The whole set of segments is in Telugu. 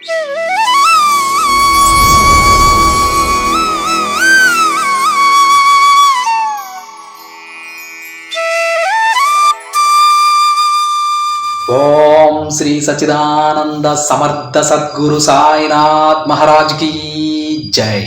ఓం శ్రీ సచ్చిదానంద సమర్థ సద్గురు సాయినాథ్ మహారాజ్ కి జై.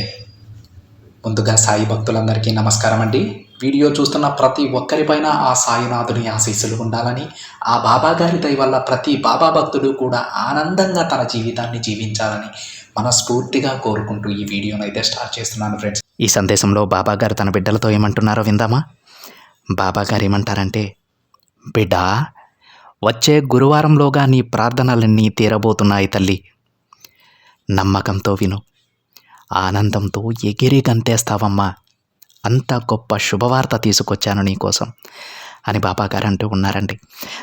ముందుగా సాయి భక్తులందరికీ నమస్కారం అండి. వీడియో చూస్తున్న ప్రతి ఒక్కరిపైన ఆ సాయినాథుని ఆశీస్సులు ఉండాలని, ఆ బాబా గారి దయ వల్ల ప్రతి బాబా భక్తుడు కూడా ఆనందంగా తన జీవితాన్ని జీవించాలని మనస్ఫూర్తిగా కోరుకుంటూ ఈ వీడియోను అయితే స్టార్ట్ చేస్తున్నాను ఫ్రెండ్స్. ఈ సందేశంలో బాబా గారు తన బిడ్డలతో ఏమంటున్నారో విందామా? బాబా గారు ఏమంటారంటే, బిడ్డ, వచ్చే గురువారంలోగా నీ ప్రార్థనలన్నీ తీరబోతున్నాయి తల్లి. నమ్మకంతో విను, ఆనందంతో ఎగిరి గంతేస్తావమ్మా. అంత గొప్ప శుభవార్త తీసుకొచ్చాను నీకోసం అని బాబాగారు అంటూ ఉన్నారండి.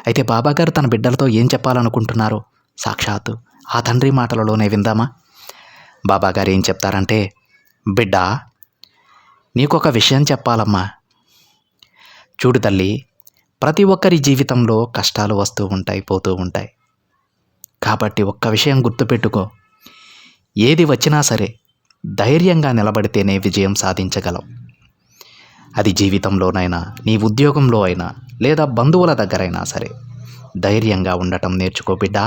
అయితే బాబాగారు తన బిడ్డలతో ఏం చెప్పాలనుకుంటున్నారో సాక్షాత్తు ఆ తండ్రి మాటలలోనే విందామా? బాబాగారు ఏం చెప్తారంటే, బిడ్డ, నీకొక విషయం చెప్పాలమ్మా. చూడు తల్లి, ప్రతి ఒక్కరి జీవితంలో కష్టాలు వస్తూ ఉంటాయి, పోతూ ఉంటాయి. కాబట్టి ఒక్క విషయం గుర్తుపెట్టుకో, ఏది వచ్చినా సరే ధైర్యంగా నిలబడితేనే విజయం సాధించగలవు. అది జీవితంలోనైనా, నీ ఉద్యోగంలో అయినా, లేదా బంధువుల దగ్గరైనా సరే ధైర్యంగా ఉండటం నేర్చుకో బిడ్డ.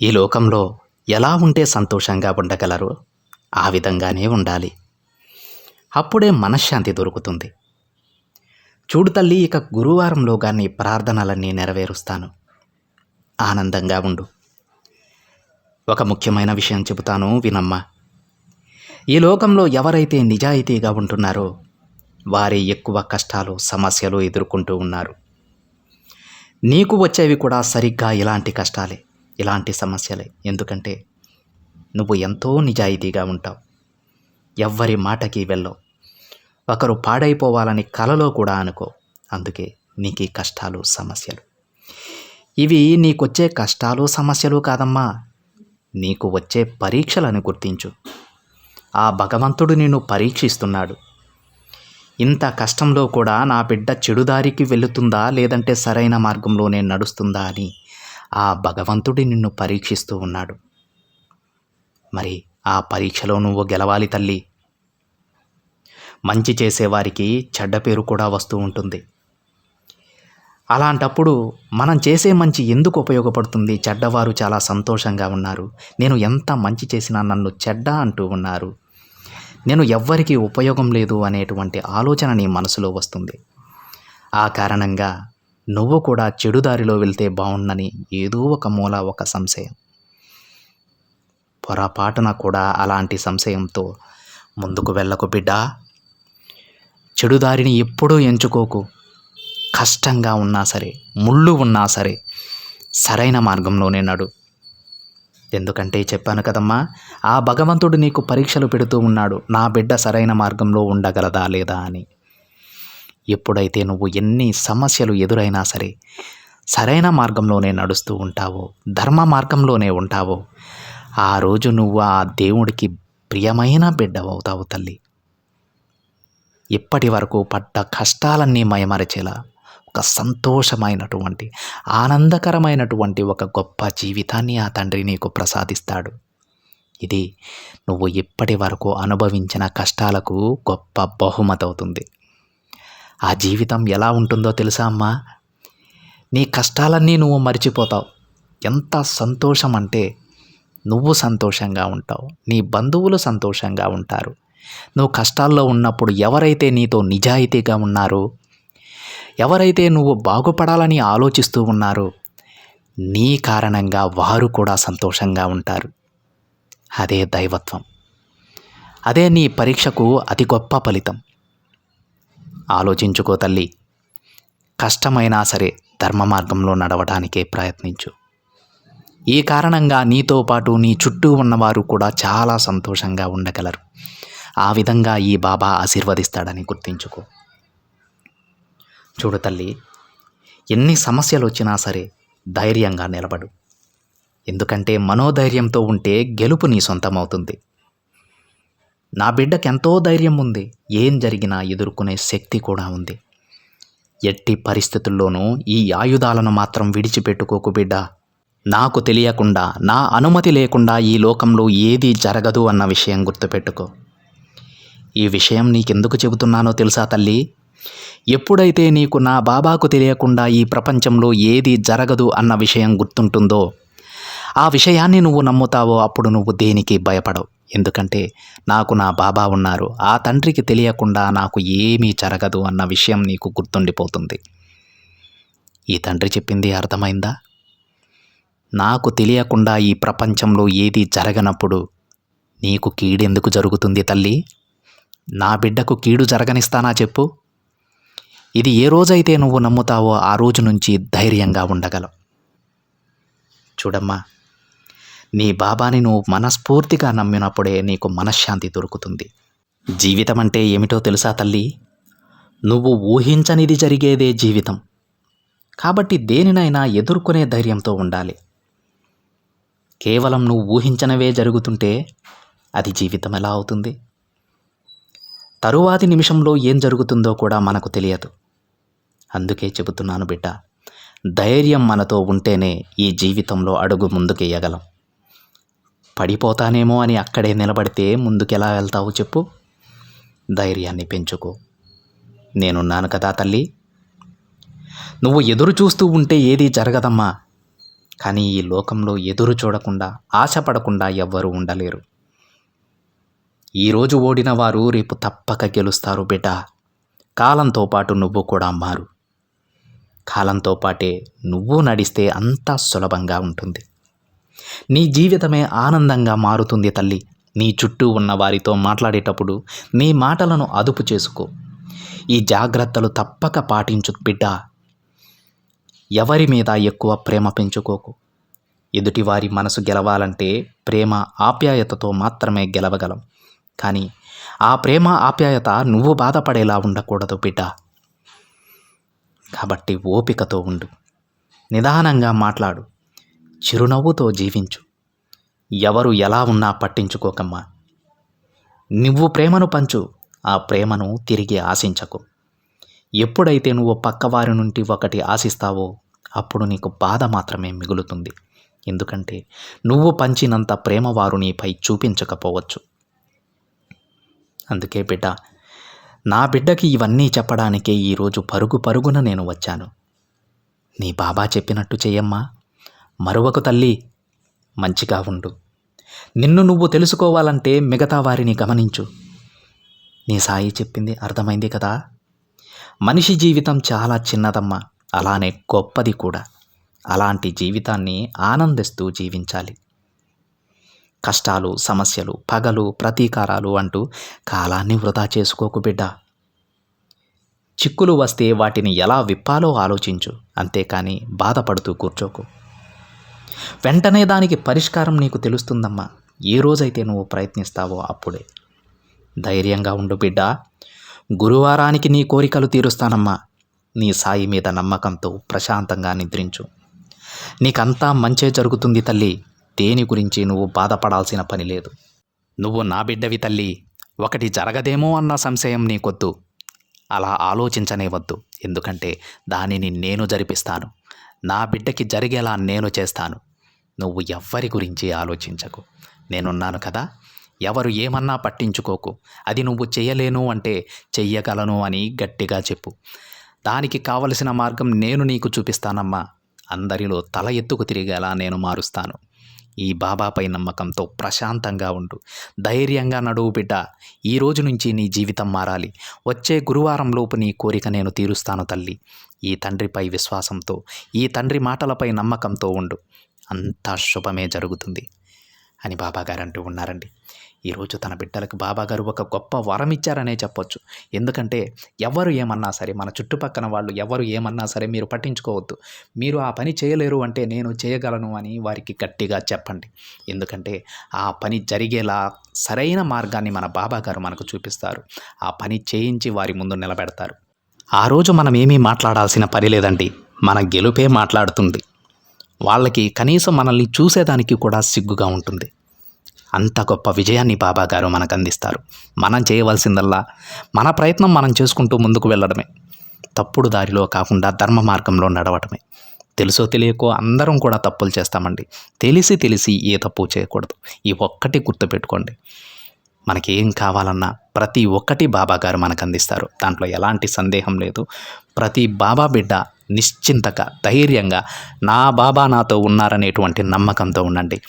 ఈ లోకంలో ఎలా ఉంటే సంతోషంగా ఉండగలరో ఆ విధంగానే ఉండాలి. అప్పుడే మనశ్శాంతి దొరుకుతుంది. చూడు తల్లి, ఇక గురువారంలోగా నీ ప్రార్థనలన్నీ నెరవేరుస్తాను. ఆనందంగా ఉండు. ఒక ముఖ్యమైన విషయం చెబుతాను, వినమ్మా. ఈ లోకంలో ఎవరైతే నిజాయితీగా ఉంటున్నారో వారే ఎక్కువ కష్టాలు, సమస్యలు ఎదుర్కొంటూ ఉన్నారు. నీకు వచ్చేవి కూడా సరిగ్గా ఇలాంటి కష్టాలే, ఇలాంటి సమస్యలే. ఎందుకంటే నువ్వు ఎంతో నిజాయితీగా ఉంటావు. ఎవ్వరి మాటకి వెళ్ళవు. ఒకరు పాడైపోవాలని కలలో కూడా అనుకో. అందుకే నీకు ఈ కష్టాలు, సమస్యలు. ఇవి నీకొచ్చే కష్టాలు, సమస్యలు కాదమ్మా, నీకు వచ్చే పరీక్షలని గుర్తించు. ఆ భగవంతుడు నిన్ను పరీక్షిస్తున్నాడు. ఇంత కష్టంలో కూడా నా బిడ్డ చెడుదారికి వెళుతుందా, లేదంటే సరైన మార్గంలోనే నడుస్తుందా అని ఆ భగవంతుడి నిన్ను పరీక్షిస్తూ ఉన్నాడు. మరి ఆ పరీక్షలో నువ్వు గెలవాలి తల్లి. మంచి చేసేవారికి చెడ్డ పేరు కూడా వస్తూ ఉంటుంది. అలాంటప్పుడు మనం చేసే మంచి ఎందుకు ఉపయోగపడుతుంది? చెడ్డవారు చాలా సంతోషంగా ఉన్నారు, నేను ఎంత మంచి చేసినా నన్ను చెడ్డ అంటూ ఉన్నారు, నేను ఎవ్వరికీ ఉపయోగం లేదు అనేటువంటి ఆలోచన నీ మనసులో వస్తుంది. ఆ కారణంగా నువ్వు కూడా చెడుదారిలో వెళ్తే బాగుండని ఏదో ఒక మూల ఒక సంశయం. పొరపాటున కూడా అలాంటి సంశయంతో ముందుకు వెళ్ళకు బిడ్డా. చెడుదారిని ఎప్పుడూ ఎంచుకోకు. కష్టంగా ఉన్నా సరే, ముళ్ళు ఉన్నా సరే సరైన మార్గంలోనే నడు. ఎందుకంటే చెప్పాను కదమ్మా, ఆ భగవంతుడు నీకు పరీక్షలు పెడుతూ ఉన్నాడు, నా బిడ్డ సరైన మార్గంలో ఉండగలదా లేదా అని. ఎప్పుడైతే నువ్వు ఎన్ని సమస్యలు ఎదురైనా సరే సరైన మార్గంలోనే నడుస్తూ ఉంటావో, ధర్మ మార్గంలోనే ఉంటావో, ఆ రోజు నువ్వు ఆ దేవుడికి ప్రియమైన బిడ్డవవుతావు తల్లి. ఇప్పటి వరకు పడ్డ కష్టాలన్నీ మయమరచేలా ఒక సంతోషమైనటువంటి, ఆనందకరమైనటువంటి ఒక గొప్ప జీవితాన్ని ఆ తండ్రి నీకు ప్రసాదిస్తాడు. ఇది నువ్వు ఇప్పటి వరకు అనుభవించిన కష్టాలకు గొప్ప బహుమతి అవుతుంది. ఆ జీవితం ఎలా ఉంటుందో తెలుసా అమ్మా? నీ కష్టాలన్నీ నువ్వు మర్చిపోతావు. ఎంత సంతోషం అంటే, నువ్వు సంతోషంగా ఉంటావు, నీ బంధువులు సంతోషంగా ఉంటారు. నువ్వు కష్టాల్లో ఉన్నప్పుడు ఎవరైతే నీతో నిజాయితీగా ఉన్నారో, ఎవరైతే నువ్వు బాగుపడాలని ఆలోచిస్తూ ఉన్నారో, నీ కారణంగా వారు కూడా సంతోషంగా ఉంటారు. అదే దైవత్వం. అదే నీ పరీక్షకు అతి గొప్ప ఫలితం. ఆలోచించుకో తల్లి. కష్టమైనా సరే ధర్మ మార్గంలో నడవడానికే ప్రయత్నించు. ఈ కారణంగా నీతో పాటు నీ చుట్టూ ఉన్నవారు కూడా చాలా సంతోషంగా ఉండగలరు. ఆ విధంగా ఈ బాబా ఆశీర్వదిస్తాడని గుర్తించుకో. చూడు తల్లి, ఎన్ని సమస్యలు వచ్చినా సరే ధైర్యంగా నిలబడు. ఎందుకంటే మనోధైర్యంతో ఉంటే గెలుపు నీ సొంతమవుతుంది. నా బిడ్డకి ఎంతో ధైర్యం ఉంది, ఏం జరిగినా ఎదుర్కొనే శక్తి కూడా ఉంది. ఎట్టి పరిస్థితుల్లోనూ ఈ ఆయుధాలను మాత్రం విడిచిపెట్టుకోకు బిడ్డ. నాకు తెలియకుండా, నా అనుమతి లేకుండా ఈ లోకంలో ఏదీ జరగదు అన్న విషయం గుర్తుపెట్టుకో. ఈ విషయం నీకెందుకు చెబుతున్నానో తెలుసా తల్లి? ఎప్పుడైతే నీకు నా బాబాకు తెలియకుండా ఈ ప్రపంచంలో ఏది జరగదు అన్న విషయం గుర్తుంటుందో, ఆ విషయాన్ని నువ్వు నమ్ముతావో అప్పుడు నువ్వు దేనికి భయపడవు. ఎందుకంటే నాకు నా బాబా ఉన్నారు, ఆ తండ్రికి తెలియకుండా నాకు ఏమీ జరగదు అన్న విషయం నీకు గుర్తుండిపోతుంది. ఈ తండ్రి చెప్పింది అర్థమైందా? నాకు తెలియకుండా ఈ ప్రపంచంలో ఏది జరగనప్పుడు నీకు కీడెందుకు జరుగుతుంది తల్లి? నా బిడ్డకు కీడు జరగనిస్తానా చెప్పు? ఇది ఏ రోజైతే నువ్వు నమ్ముతావో ఆ రోజు నుంచి ధైర్యంగా ఉండగలవు. చూడమ్మా, నీ బాబాని నువ్వు మనస్ఫూర్తిగా నమ్మినప్పుడే నీకు మనశ్శాంతి దొరుకుతుంది. జీవితం అంటే ఏమిటో తెలుసా తల్లి? నువ్వు ఊహించనిది జరిగేదే జీవితం. కాబట్టి దేనినైనా ఎదుర్కొనే ధైర్యంతో ఉండాలి. కేవలం నువ్వు ఊహించనివే జరుగుతుంటే అది జీవితం ఎలా అవుతుంది? తరువాతి నిమిషంలో ఏం జరుగుతుందో కూడా మనకు తెలియదు. అందుకే చెబుతున్నాను బిడ్డ, ధైర్యం మనతో ఉంటేనే ఈ జీవితంలో అడుగు ముందుకేయగలం. పడిపోతానేమో అని అక్కడే నిలబడితే ముందుకెలా వెళ్తావు చెప్పు? ధైర్యాన్ని పెంచుకో. నేనున్నాను కదా తల్లి. నువ్వు ఎదురు చూస్తూ ఉంటే ఏదీ జరగదమ్మా. కానీ ఈ లోకంలో ఎదురు చూడకుండా, ఆశపడకుండా ఎవ్వరూ ఉండలేరు. ఈరోజు ఓడిన వారు రేపు తప్పక గెలుస్తారు బిడ్డ. కాలంతో పాటు నువ్వు కూడా మారు. కాలంతో పాటే నువ్వు నడిస్తే అంతా సులభంగా ఉంటుంది. నీ జీవితమే ఆనందంగా మారుతుంది తల్లి. నీ చుట్టూ ఉన్న వారితో మాట్లాడేటప్పుడు నీ మాటలను అదుపు చేసుకో. ఈ జాగ్రత్తలు తప్పక పాటించు బిడ్డ. ఎవరి మీద ఎక్కువ ప్రేమ పెంచుకోకు. ఎదుటివారి మనసు గెలవాలంటే ప్రేమ ఆప్యాయతతో మాత్రమే గెలవగలం. కానీ ఆ ప్రేమ ఆప్యాయత నువ్వు బాధపడేలా ఉండకూడదు బిడ్డ. కాబట్టి ఓపికతో ఉండు, నిదానంగా మాట్లాడు, చిరునవ్వుతో జీవించు. ఎవరు ఎలా ఉన్నా పట్టించుకోకమ్మా. నువ్వు ప్రేమను పంచు, ఆ ప్రేమను తిరిగి ఆశించకు. ఎప్పుడైతే నువ్వు పక్కవారి నుండి ఒకటి ఆశిస్తావో అప్పుడు నీకు బాధ మాత్రమే మిగులుతుంది. ఎందుకంటే నువ్వు పంచినంత ప్రేమ వారు నీపై చూపించకపోవచ్చు. అందుకే బిడ్డ, నా బిడ్డకి ఇవన్నీ చెప్పడానికే ఈరోజు పరుగు పరుగున నేను వచ్చాను. నీ బాబా చెప్పినట్టు చెయ్యమ్మా. మరొక తల్లి, మంచిగా ఉండు. నిన్ను నువ్వు తెలుసుకోవాలంటే మిగతా వారిని గమనించు. నీ సాయి చెప్పింది అర్థమైంది కదా? మనిషి జీవితం చాలా చిన్నదమ్మా, అలానే గొప్పది కూడా. అలాంటి జీవితాన్ని ఆనందిస్తూ జీవించాలి. కష్టాలు, సమస్యలు, పగలు, ప్రతీకారాలు అంటూ కాలాన్ని వృధా చేసుకోకు బిడ్డ. చిక్కులు వస్తే వాటిని ఎలా విప్పాలో ఆలోచించు, అంతేకాని బాధపడుతూ కూర్చోకు. వెంటనే దానికి పరిష్కారం నీకు తెలుస్తుందమ్మా. ఏ రోజైతే నువ్వు ప్రయత్నిస్తావో అప్పుడే. ధైర్యంగా ఉండు బిడ్డ. గురువారానికి నీ కోరికలు తీరుస్తానమ్మా. నీ సాయి మీద నమ్మకంతో ప్రశాంతంగా నిద్రించు. నీకంతా మంచే జరుగుతుంది తల్లి. దేని గురించి నువ్వు బాధపడాల్సిన పని లేదు. నువ్వు నా బిడ్డవి తల్లి. ఒకటి జరగదేమో అన్న సంశయం నీకొద్దు. అలా ఆలోచించనే వద్దు. ఎందుకంటే దానిని నేను జరిపిస్తాను. నా బిడ్డకి జరిగేలా నేను చేస్తాను. నువ్వు ఎవ్వరి గురించి ఆలోచించకు. నేనున్నాను కదా. ఎవరు ఏమన్నా పట్టించుకోకు. అది నువ్వు చెయ్యలేను అంటే చెయ్యగలను అని గట్టిగా చెప్పు. దానికి కావలసిన మార్గం నేను నీకు చూపిస్తానమ్మా. అందరిలో తల ఎత్తుకు తిరిగేలా నేను మారుస్తాను. ఈ బాబాపై నమ్మకంతో ప్రశాంతంగా ఉండు. ధైర్యంగా నడువు బిడ్డ. ఈ రోజు నుంచి నీ జీవితం మారాలి. వచ్చే గురువారం లోపు నీ కోరిక నేను తీరుస్తాను తల్లి. ఈ తండ్రిపై విశ్వాసంతో, ఈ తండ్రి మాటలపై నమ్మకంతో ఉండు. అంతా శుభమే జరుగుతుంది అని బాబాగారు అంటూ ఉన్నారండి. ఈరోజు తన బిడ్డలకు బాబాగారు ఒక గొప్ప వరం ఇచ్చారనే చెప్పొచ్చు. ఎందుకంటే ఎవరు ఏమన్నా సరే, మన చుట్టుపక్కల వాళ్ళు ఎవరు ఏమన్నా సరే మీరు పట్టించుకోవద్దు. మీరు ఆ పని చేయలేరు అంటే నేను చేయగలను అని వారికి గట్టిగా చెప్పండి. ఎందుకంటే ఆ పని జరిగేలా సరైన మార్గాన్ని మన బాబాగారు మనకు చూపిస్తారు. ఆ పని చేయించి వారి ముందు నిలబెడతారు. ఆ రోజు మనం ఏమీ మాట్లాడాల్సిన పని లేదండి. మన గెలుపే మాట్లాడుతుంది. వాళ్ళకి కనీసం మనల్ని చూసేదానికి కూడా సిగ్గుగా ఉంటుంది. అంత గొప్ప విజయాన్ని బాబాగారు మనకు అందిస్తారు. మనం చేయవలసిందల్లా మన ప్రయత్నం మనం చేసుకుంటూ ముందుకు వెళ్ళడమే. తప్పుడు దారిలో కాకుండా ధర్మ మార్గంలో నడవటమే. తెలుసో తెలియకో అందరం కూడా తప్పులు చేస్తామండి. తెలిసి ఏ తప్పు చేయకూడదు. ఈ ఒక్కటి గుర్తుపెట్టుకోండి. మనకేం కావాలన్నా ప్రతి ఒక్కటి బాబాగారు మనకు అందిస్తారు. దాంట్లో ఎలాంటి సందేహం లేదు. ప్రతి బాబా బిడ్డ నిశ్చింతగా, ధైర్యంగా నా బాబా నాతో ఉన్నారనేటువంటి నమ్మకంతో ఉండండి.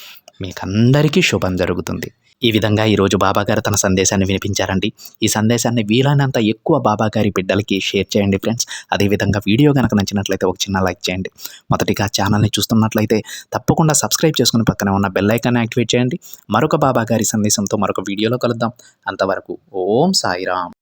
మీకందరికీ శుభం జరుగుతుంది. ఈ విధంగా ఈరోజు బాబాగారు తన సందేశాన్ని వినిపించారండి. ఈ సందేశాన్ని వీలైనంత ఎక్కువ బాబాగారి బిడ్డలకి షేర్ చేయండి ఫ్రెండ్స్. అదేవిధంగా వీడియో కనుక నచ్చినట్లయితే ఒక చిన్న లైక్ చేయండి. మొదటిగా ఛానల్ని చూస్తున్నట్లయితే తప్పకుండా సబ్స్క్రైబ్ చేసుకుని పక్కనే ఉన్న బెల్ ఐకాన్ని యాక్టివేట్ చేయండి. మరొక బాబాగారి సందేశంతో మరొక వీడియోలో కలుద్దాం. అంతవరకు ఓం సాయిరామ్.